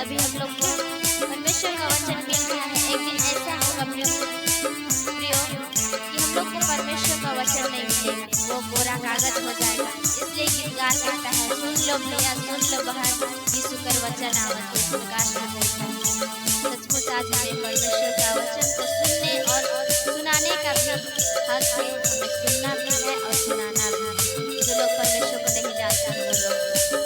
अभी हम लोग को परमेश्वर का वचन मिल रहा है। एक दिन ऐसा होगा प्रियो कि हम लोग को परमेश्वर का वचन नहीं मिलेगा, वो कोरा कागज हो जाएगा। इसलिए गीतकार कहता है, सुन लो भैया सुन लो बहन, यीशु कर वचन आवत है। प्रकाश सचमुच आज हमें परमेश्वर का वचन को सुनने और सुनाने का भी हक है। हमें सुनना भी है और सुनाना भी। जो लोग परमेश्वर को नहीं जानते वो लोग